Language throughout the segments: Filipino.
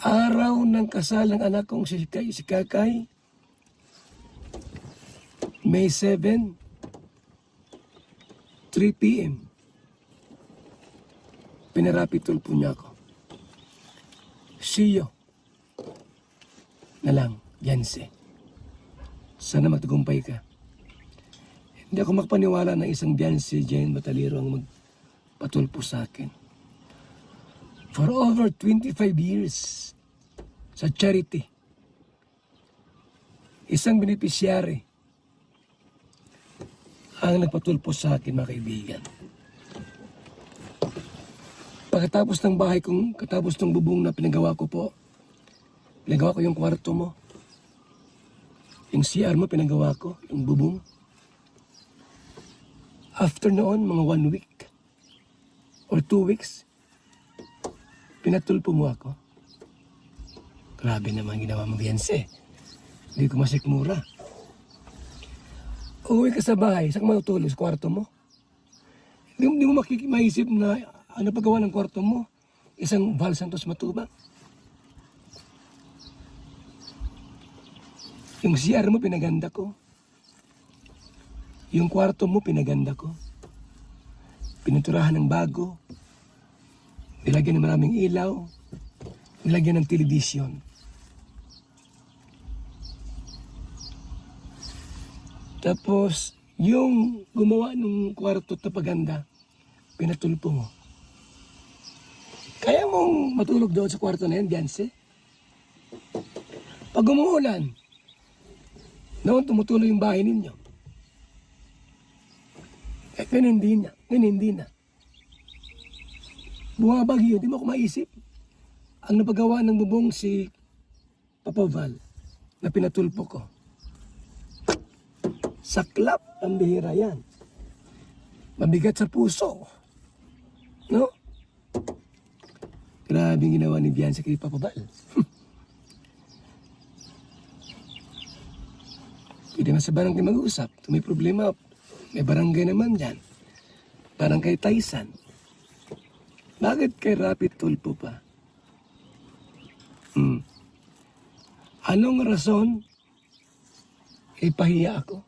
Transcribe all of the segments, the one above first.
Araw ng kasal ng anak kong si Kakay, May 7, 3 p.m. Pinarapitol po niya ako. See you na lang, Yanse. Sana magtagumpay ka. Hindi ako makapaniwala na isang Yanse Jane Batalero ang magpatulpo sa akin. For over 25 years sa charity, isang beneficiary ang nagpatulpo sa akin, mga kaibigan. Pagkatapos ng bahay kong, katapos ng bubong na pinagawa ko po, pinagawa ko yung kwarto mo. Yung CR mo, pinagawa ko, yung bubong. After noon, mga 1 week or 2 weeks, pinatulpo mo ako. Grabe naman ginawa mo, Bianse. Hindi ko masikmura. Uwi ka sa bahay, saan ka matutulog? Sa kwarto mo? Hindi mo maisip na ano paggawa ng kwarto mo? Isang Val Santos Matubang. Yung CR mo, pinaganda ko. Yung kwarto mo, pinaganda ko. Pininturahan ng bago. Nilagyan ng maraming ilaw. Nilagyan ng television. Tapos, yung gumawa ng kwarto at paganda, pinatulpo mo. Kaya mong matulog doon sa kwarto na yan, Bianse? Pag umuulan, noon tumutuloy yung bahay ninyo. Ngayon hindi na. Bumabagyo, di mo ako maisip. Ang napagawa ng bubong si Papa Val na pinatulpo ko. Saklap, ang bihira yan. Mabigat sa puso. No? Grabe ginawa ni Bianse kay Papa Val. Pwede na sa barangay mag-usap. Kung may problema, may barangay naman dyan. Barangay Taysan. Bakit kay Rapid Tulpo pa? Anong rason ipahiya ako?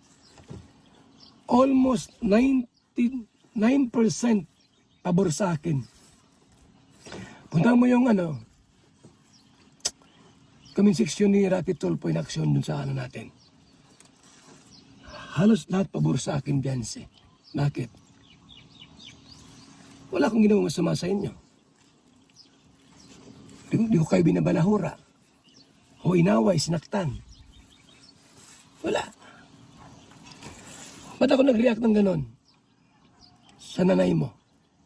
Almost 99% pabor sa akin. Punta mo yung comment section ni Rapid Tulpo in action dun sa natin. Halos lahat pabor sa akin, Bianse. Bakit? Wala akong ginawang masama sa inyo. Di ko kayo binabalahura. O inaway, sinaktan. Wala. Ba't ako nag-react ng ganon? Sa nanay mo.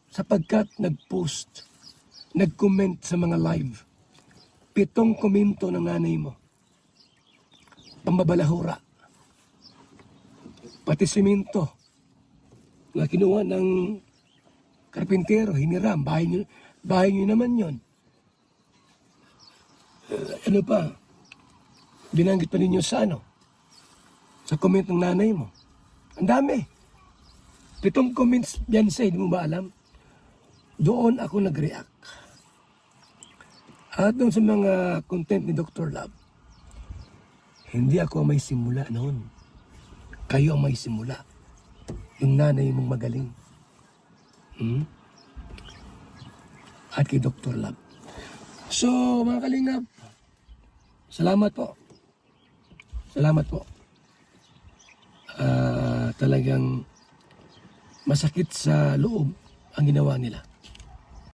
Sapagkat nag-post, nag-comment sa mga live. 7 komento ng nanay mo. Pambabalahura. Pati simento na kinuha ng karpintero, hiniram, bahay nyo naman yon. Ano pa, binanggit pa ninyo sa sa comment ng nanay mo. Ang dami. 7 comments, Bianse, di mo ba alam? Doon ako nag-react. At doon sa mga content ni Dr. Love, hindi ako may simula noon. Kayo ang may simula. Yung nanay mong magaling. At kay Dr. Love. So, mga kalingap, salamat po. Salamat po. Talagang masakit sa loob ang ginawa nila.